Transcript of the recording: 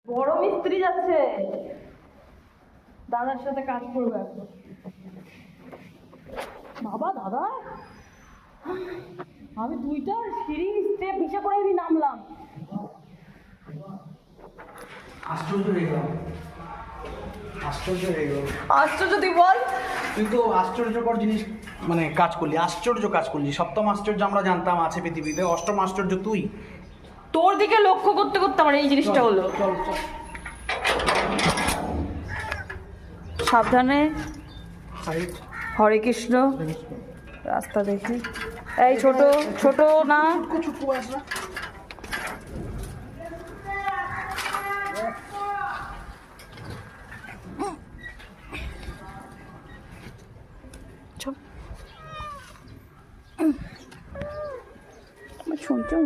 বড় মিস্ত্রি যাচ্ছে, দাদার সাথে কাজ করবে এখন। বাবা দাদা, আমি 2টা সিঁড়ি স্টেপ হিসা করে আমি নামলাম। আশ্চর্য হয়ে গেল, আশ্চর্য হয়ে গেল। আশ্চর্য তুই বল। তুই তো আশ্চর্যকর জিনিস মানে কাজ করলি, আশ্চর্য কাজ করলি। সপ্তম আশ্চর্য আমরা জানতাম আছে পৃথিবীতে, অষ্টম আশ্চর্য তুই। তোর দিকে লক্ষ্য করতে করতে আমার এই জিনিসটা হলো। চল চল। সাবধানে, সাইড। হরে কৃষ্ণ। রাস্তা দেখি। এই ছোট ছোট না, ছুটকু বাস না। শুনছো